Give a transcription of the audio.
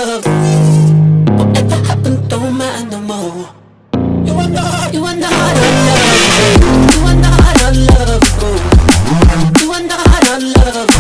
love. Whatever happened, don't matter no more. You want the heart, you want the heart of love. You want the heart of love. You want the heart of love.